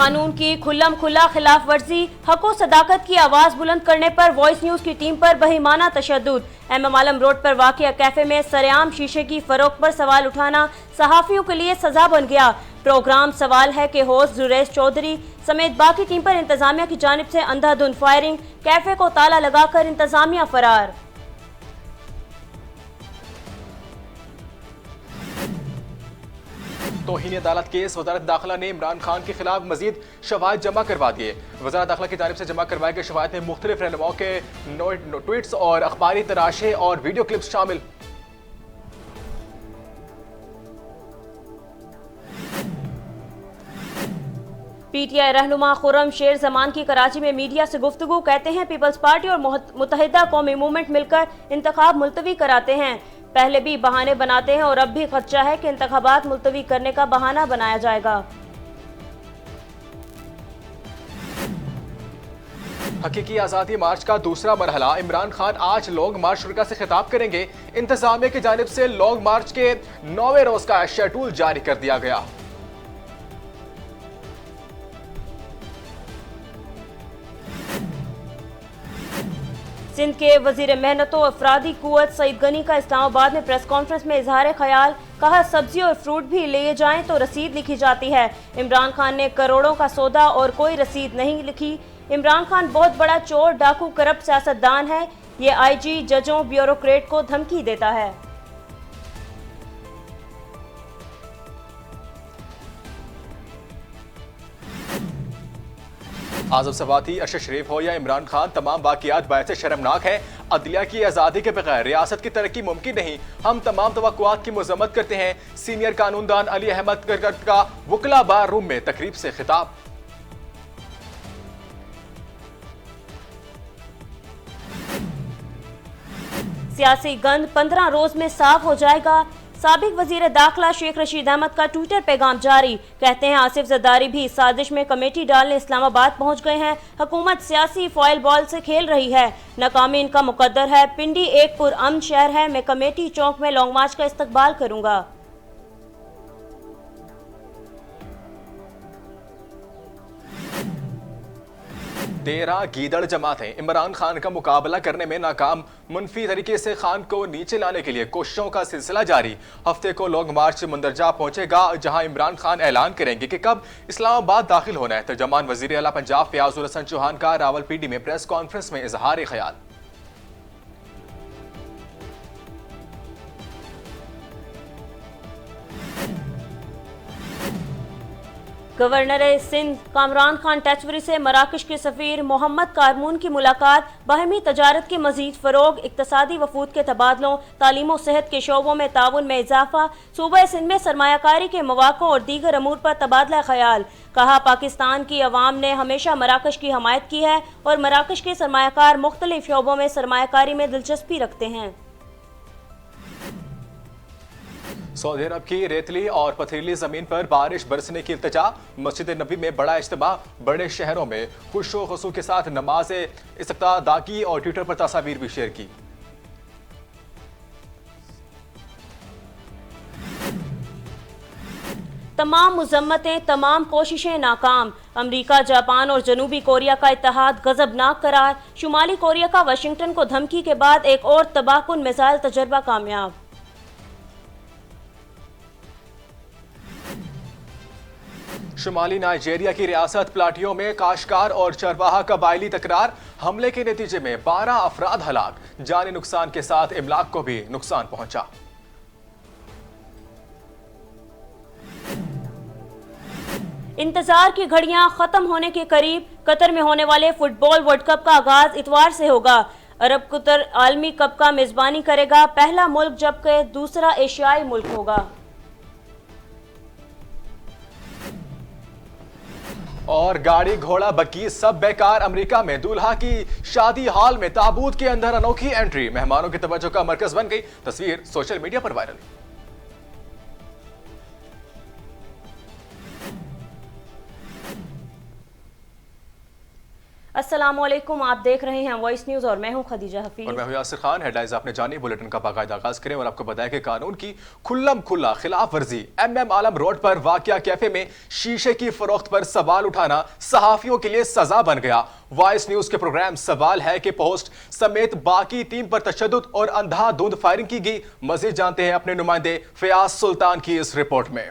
कानून की खुल्लम खुल्ला खिलाफ वर्जी, हक व सदाकत की आवाज बुलंद करने पर वॉइस न्यूज की टीम पर बहिमाना तशद्दुद। एमएम आलम रोड पर वाक़िया कैफे में सरेआम शीशे की फरोख्त पर सवाल उठाना सहाफियों के लिए सजा बन गया। प्रोग्राम सवाल है के होस्ट जुरेश चौधरी समेत बाकी टीम पर इंतजामिया की जानिब से अंधाधुंध फायरिंग, कैफे को ताला लगाकर इंतजामिया फरार। तौहीन अदालत केस वजारत दाखिला ने इमरान खान के खिलाफ मजीद शवाहिद जमा करवा दिए। वजारत दाखिला की जानिब से जमा करवाए गए शवाहिद में मुख्तलिफ रहनुमाओं के ट्वीट्स और अखबारी तराशे और वीडियो क्लिप्स शामिल। पीटीआई रहनुमा खुर्रम शेर जमान की कराची में मीडिया से गुफ्तगू, कहते हैं पीपल्स पार्टी और मुत्तहिदा कौमी मूवमेंट मिलकर इंतखाब मुलतवी कराते हैं। पहले भी बहाने बनाते हैं और अब भी खदशा है कि इंतखाबात मुलतवी करने का बहाना बनाया जाएगा। हकीकी आज़ादी मार्च का दूसरा मरहला। इमरान खान आज लॉन्ग मार्च शुरा से खिताब करेंगे। इंतजामिया की जानिब से लॉन्ग मार्च के 9वें रोज का शेड्यूल जारी कर दिया गया। सिंध के वजीर मेहनत और अफरादी कुव्वत सईद गनी का इस्लामाबाद में प्रेस कॉन्फ्रेंस में इजहार ख्याल, कहा सब्जी और फ्रूट भी ले जाएं तो रसीद लिखी जाती है। इमरान खान ने करोड़ों का सौदा और कोई रसीद नहीं लिखी। इमरान खान बहुत बड़ा चोर, डाकू, करप्ट सियासतदान है। ये आईजी, जजों, ब्यूरोक्रेट को धमकी देता है। आजम सवाती, अरशद शरीफ हो या इमरान खान, तमाम वाक़ियात बायस शर्मनाक है। अदलिया की आज़ादी के बगैर रियासत की तरक्की मुमकिन नहीं। हम तमाम तवक्कुआत की मज़म्मत करते हैं। सीनियर कानूनदान अली अहमद करकट का वकला बार रूम में तकरीब से खिताब। सियासी गंद 15 रोज में साफ हो जाएगा। साबिक वजीर दाखिला शेख रशीद अहमद का ट्विटर पैगाम जारी, कहते हैं आसिफ जरदारी भी इस साजिश में कमेटी डालने इस्लामाबाद पहुंच गए हैं। हुकूमत सियासी फॉइल बॉल से खेल रही है, नाकामी इनका मुकद्दर है। पिंडी एक पुरअमन शहर है, मैं कमेटी चौक में लॉन्ग मार्च का इस्तकबाल करूंगा। तेरह गीदड़ जमातें इमरान खान का मुकाबला करने में नाकाम। मुनफी तरीके से खान को नीचे लाने के लिए कोशिशों का सिलसिला जारी। हफ्ते को लॉन्ग मार्च मंदरजा पहुंचेगा, जहां इमरान खान ऐलान करेंगे कि कब इस्लामाबाद दाखिल होना है। तर्जमान वजीर आला पंजाब फयाजुल हसन चौहान का रावलपिंडी में प्रेस कॉन्फ्रेंस में इजहार ख्याल। गवर्नर सिंध कामरान खान टचवरी से मराकश के सफीर मोहम्मद कारमून की मुलाकात। बाहमी तजारत के मजीद फरोग, इक्तसादी वफूद के तबादलों, तालीम और सेहत के शोबों में ताउन में इजाफा, सूबा सिंध में सरमायाकारी के मौक़ों और दीगर अमूर पर तबादला ख्याल। कहा पाकिस्तान की अवाम ने हमेशा मराकश की हमायत की है और मराकश के सरमायाकार मुख्तलिफ शोबों में सरमायाकारी में दिलचस्पी रखते हैं। सऊदी अरब की रेतली और पथरीली जमीन पर बारिश बरसने की इल्तिजा। मस्जिद नबी में बड़ा इज्तिमा, बड़े शहरों में खुशो खुशू के साथ नमाज इफ्तिताह अदा की और ट्विटर पर तस्वीर भी शेयर की। तमाम मुज़म्मतें, तमाम कोशिशें नाकाम। अमरीका, जापान और जनूबी कोरिया का इत्तेहाद गजबनाक करार। शुमाली कोरिया का वाशिंगटन को धमकी के बाद एक और तबाहकुन मिसाइल तजर्बा कामयाब। शुमाली नाइजीरिया की रियासत प्लाटियो में काश्तकार और चरवाहा कबायली तकरार। हमले के नतीजे में 12 अफराद हलाक, जानी नुकसान के साथ इमलाक को भी नुकसान पहुंचा। इंतजार की घड़ियां खत्म होने के करीब। कतर में होने वाले फुटबॉल वर्ल्ड कप का आगाज इतवार से होगा। अरब कतर आलमी कप का मेजबानी करेगा, पहला मुल्क जबकि दूसरा एशियाई मुल्क होगा। और गाड़ी घोड़ा बग्गी सब बेकार। अमेरिका में दूल्हा की शादी हॉल में ताबूत के अंदर अनोखी एंट्री, मेहमानों की तवज्जो का मरकज बन गई। तस्वीर सोशल मीडिया पर वायरल। अस्सलामुअलैकुम, आप देख रहे हैं वॉइस न्यूज़ और मैं हूं खदीजा हफीज और मैं हूं यासिर खान। हेडलाइंस आपने जानी, बुलेटिन का बाकायदा आगाज करें और आपको बताया कि कानून की खुल्लम खुल्ला खिलाफ वर्जी। MM आलम रोड पर वाकया कैफे में शीशे की फरोख्त पर सवाल उठाना सहाफियों के लिए सजा बन गया। वॉइस न्यूज के प्रोग्राम सवाल है कि पोस्ट समेत बाकी टीम पर तशद्दुद और अंधाधुंध फायरिंग की गई। मजीद जानते हैं अपने नुमाइंदे फयाज सुल्तान की इस रिपोर्ट में।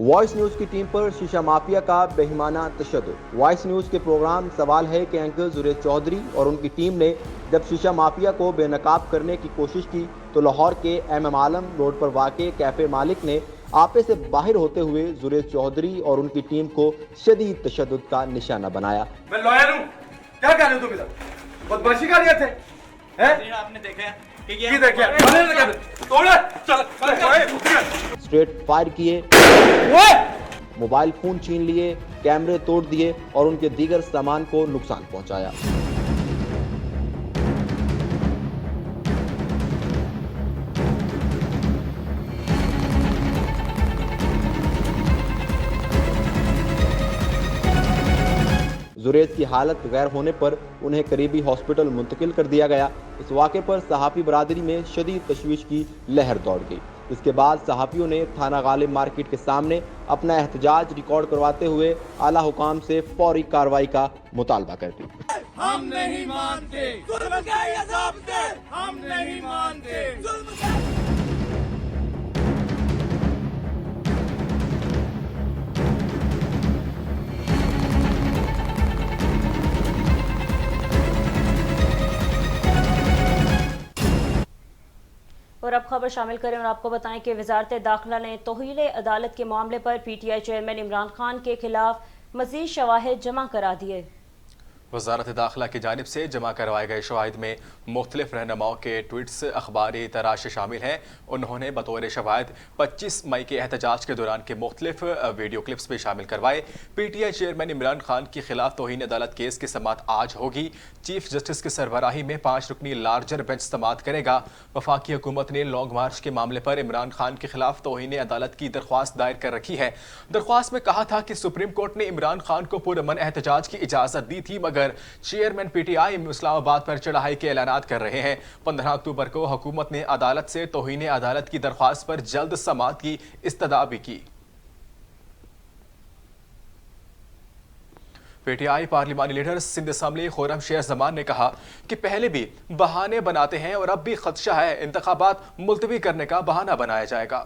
वॉइस न्यूज की टीम पर शीशा माफिया का बेईमाना तशद्दुद। वॉइस न्यूज के प्रोग्राम सवाल है कि एंकर जुरैद चौधरी और उनकी टीम ने जब शीशा माफिया को बेनकाब करने की कोशिश की तो लाहौर के MM आलम रोड पर वाक़े कैफे मालिक ने आपे से बाहर होते हुए जुरैद चौधरी और उनकी टीम को शदीद तशद्दुद का निशाना बनाया। मैं लॉयर हूँ, क्या कर रहे हो तुम इधर? बदमाशी कर रहे थे? हैं? आपने देखा स्ट्रेट फायर किए, मोबाइल फोन छीन लिए, कैमरे तोड़ दिए और उनके दीगर सामान को नुकसान पहुंचाया। जुरैद की हालत गैर होने पर उन्हें करीबी हॉस्पिटल मुंतकिल कर दिया गया। इस वाक़े पर सहाफ़ी बरादरी में शदीद तशवीश की लहर दौड़ गई। इसके बाद सहाफ़ियों ने थाना गालिब मार्केट के सामने अपना एहतजाज रिकॉर्ड करवाते हुए आला हुकाम से फौरी कार्रवाई का मुतालबा कर दी। हम नहीं मानते, जुल्म का अज़ाब दे, हम नहीं मानते, और अब खबर शामिल करें और आपको बताएं कि वजारत दाखिला ने तौहील अदालत के मामले पर PTI चेयरमैन इमरान खान के खिलाफ मजीद शवाहिद जमा करा दिए। वजारत दाखिला की जानिब से जमा करवाए गए शवाहिद में मुख्तलिफ रहनुमाओं के ट्वीट्स, अखबारी तराश शामिल हैं। उन्होंने बतौर शवाहिद 25 मई के एहतजाज के दौरान के मुख्तलिफ वीडियो क्लिप्स भी शामिल करवाए। PTI चेयरमैन इमरान खान के खिलाफ तौहीन अदालत केस की समाअत आज होगी। चीफ जस्टिस की सरबराही में 5 रुकनी लार्जर बेंच समाअत करेगा। वफाकी हुकूमत ने लॉन्ग मार्च के मामले पर इमरान खान के खिलाफ तौहीन अदालत की दरख्वास्त दायर कर रखी है। दरख्वास्त में कहा था कि सुप्रीम कोर्ट ने इमरान खान को पुरअमन एहतजाज की इजाजत दी थी, मगर चेयरमैन PTI इस्लामाबाद पर चढ़ाई के ऐलानात कर रहे हैं। 15 अक्टूबर को हुकूमत ने अदालत से तौहीन अदालत की दरख्वास्त पर जल्द समाअत की इस्तदा भी की। PTI पार्लिमानी लीडर सिंध असम्बली खुर्रम शेर जमान ने कहा कि पहले भी बहाने बनाते हैं और अब भी खदशा है इंतखाबात मुलतवी करने का बहाना बनाया जाएगा।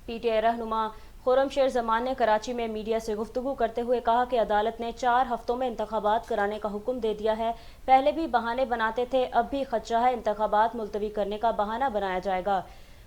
PTI रहनुमा खुर्रम शेर जमान ने कराची में मीडिया से गुफ्तगू करते हुए कहा कि अदालत ने 4 हफ्तों में इंतखाबात कराने का हुक्म दे दिया है। पहले भी बहाने बनाते थे, अब भी खदशा है इंतखाबात मुलतवी करने का बहाना बनाया जाएगा।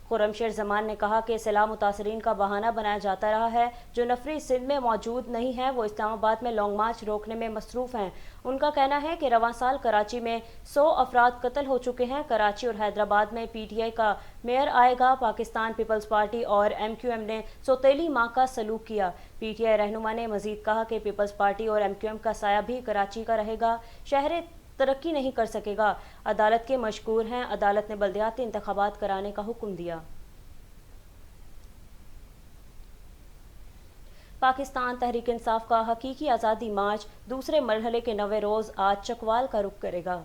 खुर्रम शेर जमान ने कहा कि इस्लाह मुतासरीन का बहाना बनाया जाता रहा है। जो नफरी सिंध में मौजूद नहीं है वो इस्लामाबाद में लॉन्ग मार्च रोकने में मसरूफ़ हैं। उनका कहना है कि रवां साल कराची में 100 अफराद कत्ल हो चुके हैं। कराची और हैदराबाद में PTI का मेयर आएगा। पाकिस्तान पीपल्स पार्टी और MQM ने सौतेली माँ का सलूक किया। PTI रहनुमा ने मजीद कहा कि पीपल्स पार्टी और MQM का साया भी कराची का रहेगा। शहर तरक्की नहीं कर सकेगा। अदालत के मशकूर हैं। अदालत ने बल्दियाती इंतखाबात कराने का हुक्म दिया। पाकिस्तान तहरीक इंसाफ का हकीकी आज़ादी मार्च दूसरे मरहले के 9वें रोज़ आज चकवाल का रुख करेगा।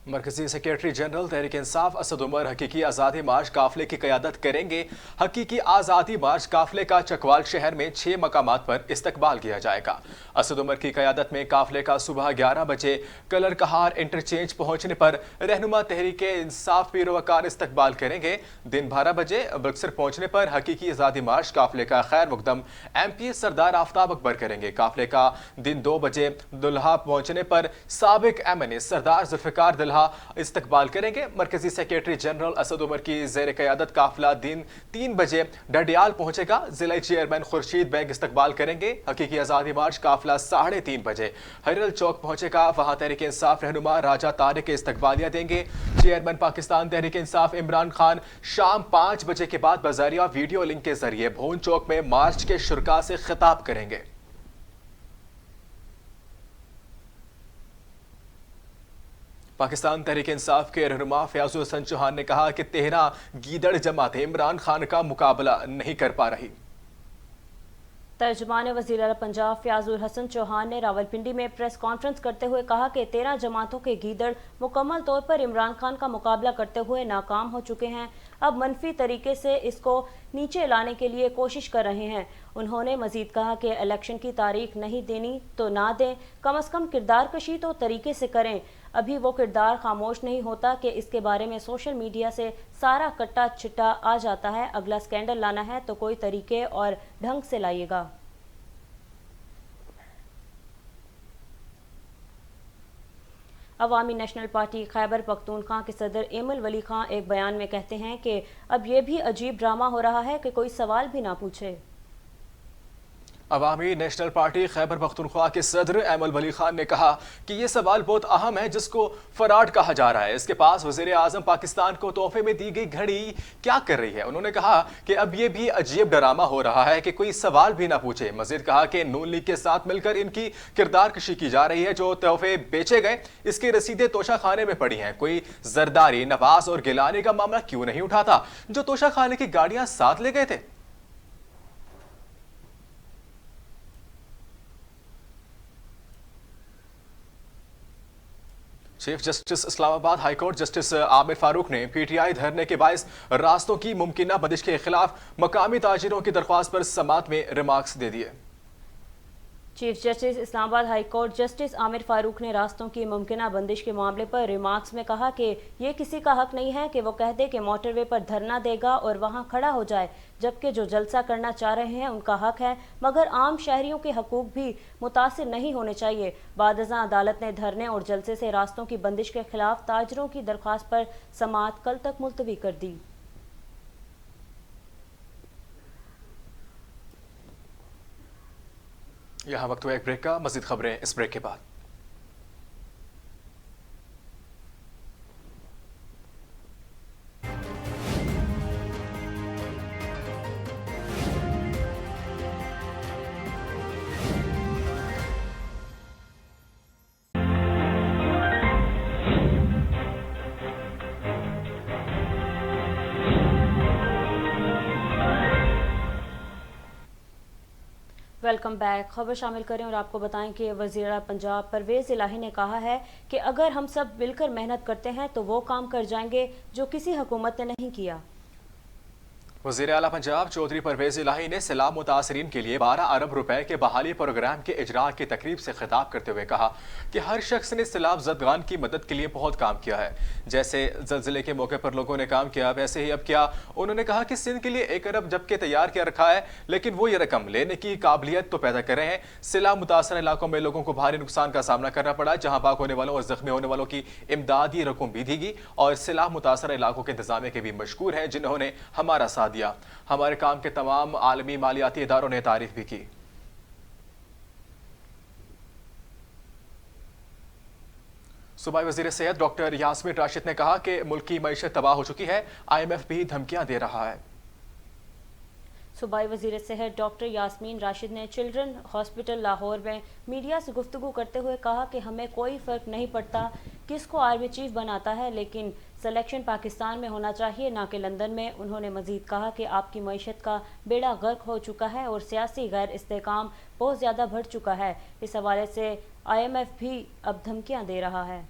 मरकजी सेक्रेटरी जनरल तहरीक इंसाफ असद उमर हकीकी आज़ादी मार्च काफिले की क़यादत करेंगे। हकीकी आज़ादी मार्च काफिले का चकवाल शहर में 6 मकामात पर इस्तकबाल किया जाएगा। असद उमर की क़यादत में काफिले का सुबह 11 बजे कलर कहार इंटरचेंज पहुंचने पर रहनुमा तहरीक इंसाफ पीरोवकार इस्तकबाल करेंगे। दिन 12 बजे बक्सर पहुंचने पर हकीकी आज़ादी मार्च काफिले का खैर मुकदम MP सरदार आफ्ताब अकबर करेंगे। काफिले का दिन 2 बजे दुल्हा पहुंचने पर साबिक MNA सरदार जुल्फ़िकार दुल्हा इस्तकबाल करेंगे। मरकजी सेक्रेटरी जनरल असद उमर की ज़ेर क़यादत काफिला दिन 3 बजे डडियाल पहुंचेगा। जिला चेयरमैन खुर्शीद बेग इस्तकबाल करेंगे। हकीकी आज़ादी मार्च काफिला 3:30 बजे हरियल चौक पहुंचेगा। वहां तहरीक इंसाफ रहनुमा राजा तारिक इस्तकबालिया देंगे। चेयरमैन पाकिस्तान तहरीक इंसाफ इमरान खान शाम 5 बजे के बाद बज़ारिया वीडियो लिंक के जरिए भून चौक में मार्च के शुरका से खिताब करेंगे। पाकिस्तान तहरीक इंसाफ के रहनुमा फयाजुल हसन चौहान ने कहा कि 13 गीदड़ जमातें इमरान खान का मुकाबला नहीं कर पा रही। तर्जुमान वज़ीर आला पंजाब फयाजुल हसन चौहान ने रावलपिंडी में प्रेस कॉन्फ्रेंस करते हुए कहा कि 13 जमातों के गीदड़ मुकम्मल तौर पर इमरान खान का मुकाबला करते हुए नाकाम हो चुके हैं। अब मनफी तरीके से इसको नीचे लाने के लिए कोशिश कर रहे हैं। उन्होंने मजीद कहा कि इलेक्शन की तारीख नहीं देनी तो ना दें, कम अज़ कम किरदार कशी तो तरीके से करें। अभी वो किरदार खामोश नहीं होता कि इसके बारे में सोशल मीडिया से सारा कट्टा चिट्टा आ जाता है। अगला स्कैंडल लाना है तो कोई तरीके और ढंग से लाइएगा। अवामी नेशनल पार्टी खैबर पख्तूनख्वा के सदर एमल वली खां एक बयान में कहते हैं कि अब ये भी अजीब ड्रामा हो रहा है कि कोई सवाल भी ना पूछे। अवामी नेशनल पार्टी खैबर पख्तूनख्वा के सदर एमल वली खान ने कहा कि यह सवाल बहुत अहम है जिसको फराड कहा जा रहा है। इसके पास वज़ीर आज़म पाकिस्तान को तोहफे में दी गई घड़ी क्या कर रही है। उन्होंने कहा कि अब यह भी अजीब ड्रामा हो रहा है कि कोई सवाल भी ना पूछे। मजीद कहा कि नून लीग के साथ मिलकर इनकी किरदार कशी की जा रही है। जो तोहफे बेचे गए इसकी रसीदें तोशा खाने में पड़ी हैं। कोई जरदारी, नवाज और गिलानी का मामला क्यों नहीं उठाता जो तोशा खाने की गाड़ियां साथ ले गए थे। Chief justice Islamabad high court justice Aamir Farooq ने पीटीआई धरने के बायस रास्तों की मुमकिना बंदिश के खिलाफ मकामी ताजिरों की दरख्वास्त पर समात में रिमार्क्स दे दिए। Chief justice Islamabad high court justice Aamir Farooq ने रास्तों की मुमकिना बंदिश के मामले पर रिमार्क्स में कहा कि ये किसी का हक नहीं है कि वो कह दे कि मोटरवे पर धरना देगा और वहां खड़ा हो जाए, जबकि जो जलसा करना चाह रहे हैं उनका हक है, मगर आम शहरियों के हकूक भी मुतासिर नहीं होने चाहिए। बादअज़ां अदालत ने धरने और जलसे से रास्तों की बंदिश के खिलाफ ताजरों की दरख्वास्त पर समात कल तक मुलतवी कर दी। यहाँ वक्त हुआ एक ब्रेक का, मज़ीद खबरें इस ब्रेक के बाद। Welcome back. खबर शामिल करें और आपको बताएं कि वज़ीर आला पंजाब परवेज़ इलाही ने कहा है कि अगर हम सब मिलकर मेहनत करते हैं तो वो काम कर जाएंगे जो किसी हुकूमत ने नहीं किया। वज़ीर आला पंजाब चौधरी परवेज़ इलाही ने सैलाब मुतासरीन के लिए 12 अरब रुपए के बहाली प्रोग्राम के इजरा की तकरीब से खिताब करते हुए कहा कि हर शख्स ने सैलाब ज़दगान की मदद के लिए बहुत काम किया है। जैसे ज़लज़ले के मौके पर लोगों ने काम किया, वैसे ही अब क्या। उन्होंने कहा कि सिंध के लिए 1 अरब जबकि तैयार किया रखा है, लेकिन वो ये रकम लेने की काबिलियत तो पैदा कर रहे हैं। सैलाब मुतासर इलाकों में लोगों को भारी नुकसान का सामना करना पड़ा, जहाँ पाक होने वालों और जख्मी होने वालों की इमदादी रकम भी दी गई और सैलाब मुतासर इलाकों के इंतजामिया के भी मशकूर हैं जिन्होंने हमारा साथ दिया। हमारे काम के तमाम आलमी मालियाती इदारों ने तारीफ भी की। सूबाई वज़ीर सेहत डॉक्टर यास्मीन राशिद ने कहा कि मुल्क की मईशत तबाह हो चुकी है, IMF भी धमकियां दे रहा है। सूबाई वज़ीर सेहत डॉक्टर यास्मीन राशिद ने चिल्ड्रन हॉस्पिटल लाहौर में मीडिया से गुफ्तगू करते हुए कहा कि हमें कोई फ़र्क नहीं पड़ता किसको आर्मी चीफ बनाता है, लेकिन सिलेक्शन पाकिस्तान में होना चाहिए ना कि लंदन में। उन्होंने मजीद कहा कि आपकी मईशत का बेड़ा गर्क हो चुका है और सियासी गैर इस्तेकाम बहुत ज़्यादा बढ़ चुका है। इस हवाले से IMF भी अब धमकियाँ दे रहा है।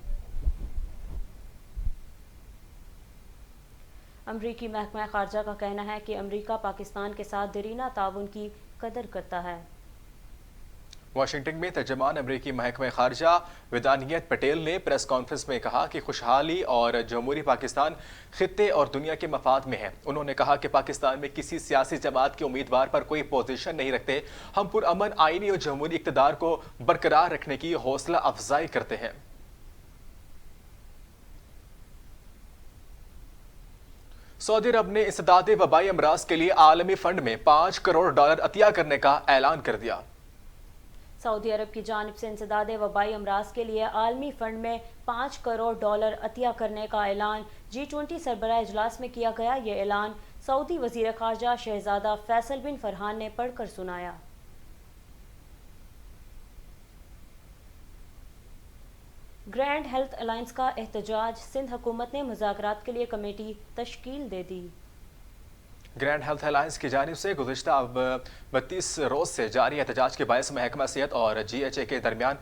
अमरीकी महकमा खारजा का कहना है कि अमरीका पाकिस्तान के साथ देरीना ताउन की कदर करता है। वाशिंगटन में तर्जमान अमरीकी महकमा खारजा वेदानियत पटेल ने प्रेस कॉन्फ्रेंस में कहा कि खुशहाली और जमहूरी पाकिस्तान खित्ते और दुनिया के मफाद में है। उन्होंने कहा कि पाकिस्तान में किसी सियासी जमात के उम्मीदवार पर कोई पोजीशन नहीं रखते। हम पुरअमन आईनी और जमहूरी इक़्तिदार को बरकरार रखने की हौसला अफजाई करते हैं। सऊदी अरब ने इंसदादे वबाई अमराज के लिए आलमी फंड में $5 करोड़ अतिया करने का ऐलान कर दिया। सऊदी अरब की जानिब से इंसदादे वबाई अमराज के लिए आलमी फंड में $5 करोड़ अतिया करने का ऐलान G20 सरबराह इजलास में किया गया। ये ऐलान सऊदी वजीर खारजा शहजादा फैसल बिन फरहान ने पढ़कर सुनाया। ग्रैंड हेल्थ अलायंस का एहतजाज, सिंध हुकूमत ने मुज़ाकरात के लिए कमेटी तश्कील दे दी। ग्रैंड हेल्थ अलायंस की जानिब से गुज़िश्ता 32 रोज़ से जारी एहतजाज के बायस महकमा सेहत और GHA के दरमियान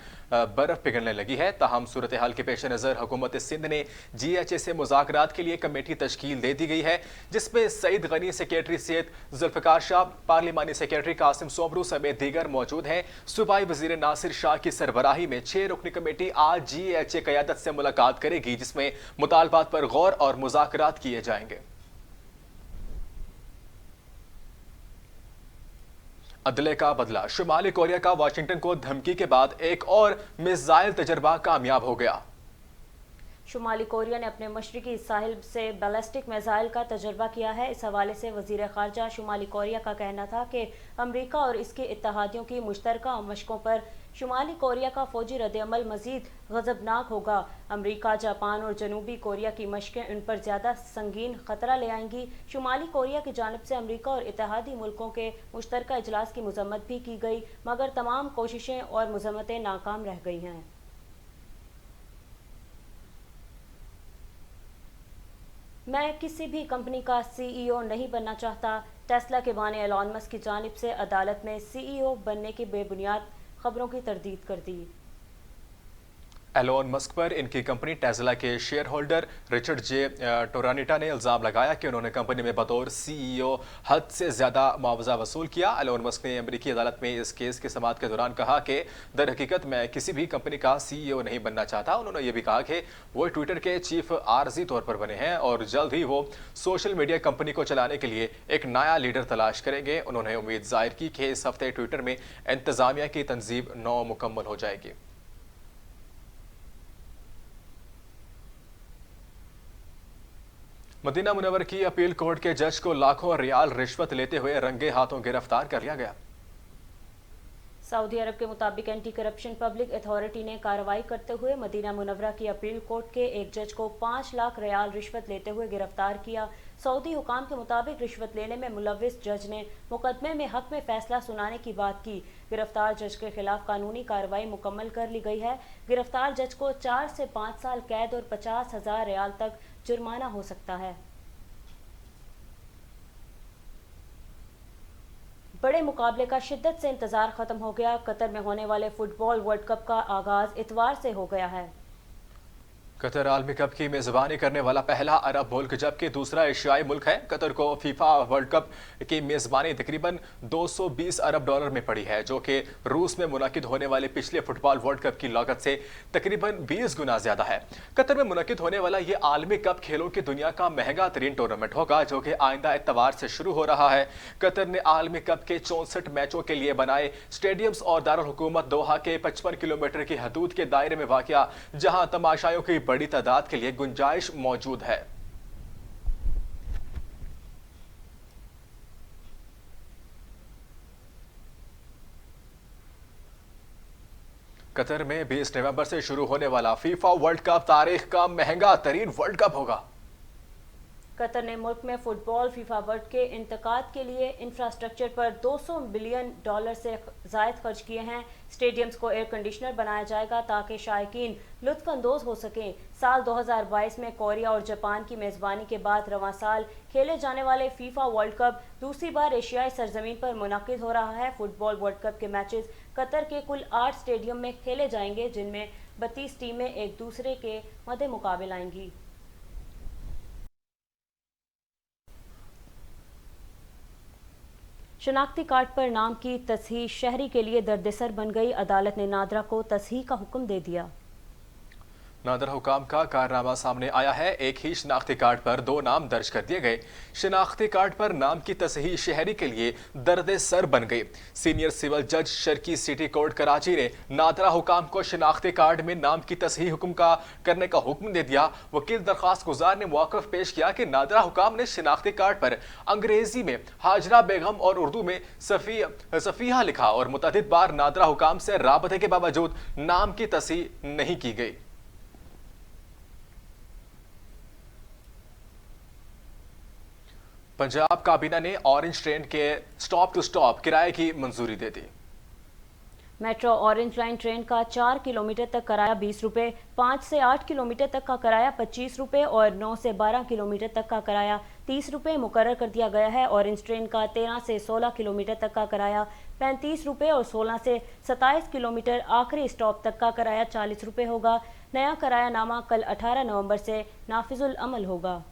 बर्फ़ पिघलने लगी है। ताहम सूरत हाल के पेश नज़र हुकूमत सिंध ने GHA से मुज़ाकरात के लिए कमेटी तश्कील दे दी गई है, जिसमें सईद गनी सेक्रेटरी सेहत, जुल्फ़िकार शाह पार्लिमानी सेक्रेटरी कासिम सोमरू समेत दीगर मौजूद हैं। सूबाई वज़ीर नासिर शाह की सरबराही में 6 रुकनी कमेटी आज GHA क़यादत से मुलाकात करेगी, जिसमें मुतालबात पर गौर और मुज़ाकरात किए जाएंगे। अदले का बदला, शुमाली कोरिया का वाशिंगटन को धमकी के बाद एक और मिसाइल तजर्बा कामयाब हो गया। शुमाली कोरिया ने अपने मशरकी साहिल से बैलिस्टिक मिसाइल का तजर्बा किया है। इस हवाले से वजीर खारजा शुमाली कोरिया का कहना था कि अमरीका और इसके इत्तेहादियों की मुश्तरका मशकों पर शुमाली कोरिया का फौजी रद्दअमल मजीद गज़बनाक होगा। अमरीका, जापान और जनूबी कोरिया की मशकें उन पर ज़्यादा संगीन खतरा ले आएंगी। शुमाली कोरिया की जानिब से अमरीका और इत्तेहादी मुल्कों के मुश्तरका इजलास की मजम्मत भी की गई, मगर तमाम कोशिशें और मजम्मतें नाकाम रह गई हैं। मैं किसी भी कंपनी का CEO नहीं बनना चाहता। टेस्ला के बानी एलॉन मस्क की जानिब से अदालत में CEO बनने की बेबुनियाद खबरों की तरदीद कर दी। एलोन मस्क पर इनकी कंपनी टेस्ला के शेयर होल्डर रिचर्ड जे टोरानिटा ने इल्ज़ाम लगाया कि उन्होंने कंपनी में बतौर CEO हद से ज़्यादा मुआवजा वसूल किया। एलोन मस्क ने अमेरिकी अदालत में इस केस की समाअत के दौरान कहा कि दर हकीकत मैं किसी भी कंपनी का CEO नहीं बनना चाहता। उन्होंने ये भी कहा कि वो ट्विटर के चीफ आर्जी तौर पर बने हैं और जल्द ही वो सोशल मीडिया कंपनी को चलाने के लिए एक नया लीडर तलाश करेंगे। उन्होंने उम्मीद जाहिर की कि इस हफ्ते ट्विटर में इंतजामिया की तंजीब नौ मुकम्मल हो जाएगी। मदीना मुनव्वर की अपील कोर्ट के जज को लाखों रियाल रिश्वत लेते हुए रंगे हाथों गिरफ्तार कर लिया गया। सऊदी अरब के मुताबिक एंटी करप्शन पब्लिक अथॉरिटी ने कार्रवाई करते हुए मदीना मुनव्वरा की अपील कोर्ट के एक जज को 5 लाख रियाल रिश्वत लेते हुए गिरफ्तार किया। सऊदी हुकाम के मुताबिक रिश्वत लेने में मुलविस जज ने मुकदमे में हक में फैसला सुनाने की बात की। गिरफ्तार जज के खिलाफ कानूनी कार्रवाई मुकम्मल कर ली गई है। गिरफ्तार जज को 4 से 5 साल कैद और 50,000 रियाल तक जुर्माना हो सकता है। बड़े मुकाबले का शिद्दत से इंतजार खत्म हो गया। कतर में होने वाले फुटबॉल वर्ल्ड कप का आगाज इतवार से हो गया है। कतर आलमी कप की मेजबानी करने वाला पहला अरब मुल्क जबकि दूसरा एशियाई मुल्क है। कतर को फीफा वर्ल्ड कप की मेजबानी तकरीबन 220 अरब डॉलर में पड़ी है, जो कि रूस में मुनक्किद होने वाले पिछले फुटबॉल वर्ल्ड कप की लागत से तकरीबन 20 गुना ज्यादा है। कतर में मुनक्किद होने वाला ये आलमी कप खेलों की दुनिया का महंगा तरीन टूर्नामेंट होगा, जो कि आइंदा इतवार से शुरू हो रहा है। कतर ने आलमी कप के 64 मैचों के लिए बनाए स्टेडियम्स और दारुल हुकूमत दोहा के 55 किलोमीटर की हदूद के दायरे में वाक़िया, जहां तमाशाइयों की बड़ी तादाद के लिए गुंजाइश मौजूद है। कतर में 20 नवंबर से शुरू होने वाला फीफा वर्ल्ड कप तारीख का महंगा तरीन वर्ल्ड कप होगा। कतर ने मुल्क में फुटबॉल फीफा वर्ल्ड के इंतकाद के लिए इंफ्रास्ट्रक्चर पर 200 बिलियन डॉलर से ज़ायद खर्च किए हैं। स्टेडियम्स को एयर कंडीशनर बनाया जाएगा ताकि शायकीन लुत्फ अंदोज हो सकें। साल 2022 में कोरिया और जापान की मेज़बानी के बाद रवां साल खेले जाने वाले फीफा वर्ल्ड कप दूसरी बार एशियाई सरजमीन पर मुनक्किद हो रहा है। फुटबॉल वर्ल्ड कप के मैचेस कतर के कुल 8 स्टेडियम में खेले जाएंगे, जिनमें 32 टीमें एक दूसरे के मद्दे मुकाबले आएंगी। शनाख्ती कार्ड पर नाम की तस्हीह शहरी के लिए दर्दसर बन गई। अदालत ने नादरा को तस्हीह का हुक्म दे दिया। नादरा हुकाम का कारनामा सामने आया है। एक ही शनाख्ती कार्ड पर 2 नाम दर्ज कर दिए गए। शनाख्ती कार्ड पर नाम की तस्हीह शहरी के लिए दर्द सर बन गई। सीनियर सिविल जज शर्की सिटी कोर्ट कराची ने नादरा हुकाम को शनाख्ती कार्ड में नाम की तस्हीह हुक्म करने का हुक्म दे दिया। वकील दरख्वास्त गुजार ने मौक़िफ़ पेश किया कि नादरा हुकाम ने शनाख्ती कार्ड पर अंग्रेजी में हाजरा बेगम और उर्दू में सफ़िया लिखा और मुतअद्दिद बार नादरा हुकाम से राबते के बावजूद नाम की तस्हीह नहीं की गई। पंजाब काबीना ने ऑरेंज ट्रेन के स्टॉप टू स्टॉप किराए की मंजूरी दे दी। मेट्रो ऑरेंज लाइन ट्रेन का 4 किलोमीटर तक किराया 20 रुपये, 5 से 8 किलोमीटर तक का किराया 25 रुपये और 9 से 12 किलोमीटर तक का किराया 30 रुपये मुकर्रर कर दिया गया है। ऑरेंज ट्रेन का 13 से 16 किलोमीटर तक का किराया 35 रुपये और 16 से 27 किलोमीटर आखिरी स्टॉप तक का किराया 40 रुपये होगा। नया किरायानामा कल 18 नवंबर से नाफिजुल अमल होगा।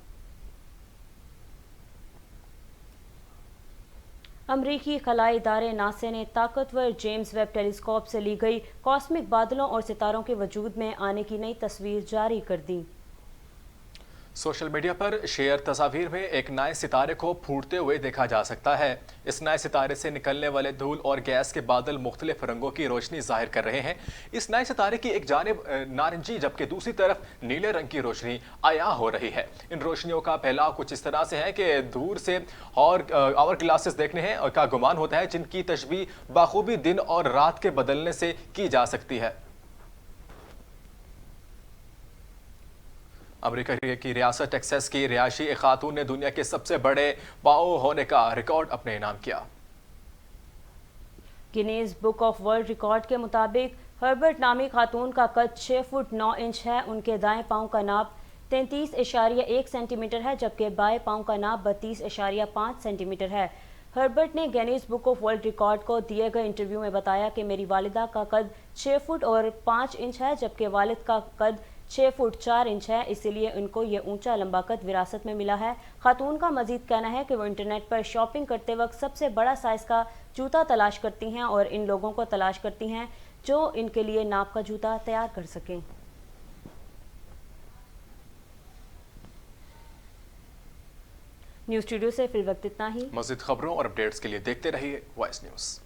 अमरीकी खलाई इदारे नासा ने ताकतवर जेम्स वेब टेलीस्कोप से ली गई कॉस्मिक बादलों और सितारों के वजूद में आने की नई तस्वीर जारी कर दी। सोशल मीडिया पर शेयर तस्वीर में एक नए सितारे को फूटते हुए देखा जा सकता है। इस नए सितारे से निकलने वाले धूल और गैस के बादल मुख्तलिफ रंगों की रोशनी जाहिर कर रहे हैं। इस नए सितारे की एक जानिब नारंगी जबकि दूसरी तरफ नीले रंग की रोशनी आया हो रही है। इन रोशनियों का फैलाव कुछ इस तरह से है कि दूर से और आवर ग्लासेस देखने हैं और का गुमान होता है, जिनकी तशबीह बाखूबी दिन और रात के बदलने से की जा सकती है। अमेरिका की रियासत टेक्सास की रिहायशी एक खातून ने दुनिया के सबसे बड़े पाँव होने का रिकॉर्ड अपने नाम किया। Guinness book of world record के मुताबिक हर्बर्ट नामी खातून का कद 6 फुट 9 इंच है। उनके दाएं पाँव का नाप 33.1 सेंटीमीटर है जबकि बाएं पाँव का नाप 32.5 सेंटीमीटर है। हर्बर्ट ने Guinness book of world record को दिए गए इंटरव्यू में बताया कि मेरी वालिदा का कद 6 फुट और 5 इंच है जबकि वालिद का कद 6 फुट 4 इंच है, इसीलिए उनको ये ऊंचा लंबा कद विरासत में मिला है। खातून का मजीद कहना है कि वो इंटरनेट पर शॉपिंग करते वक्त सबसे बड़ा साइज का जूता तलाश करती हैं और इन लोगों को तलाश करती हैं जो इनके लिए नाप का जूता तैयार कर सकें। न्यूज़ स्टूडियो से फिल वक्त इतना ही। मज़ीद खबरों और अपडेट्स के लिए देखते रहिए वॉइस न्यूज़।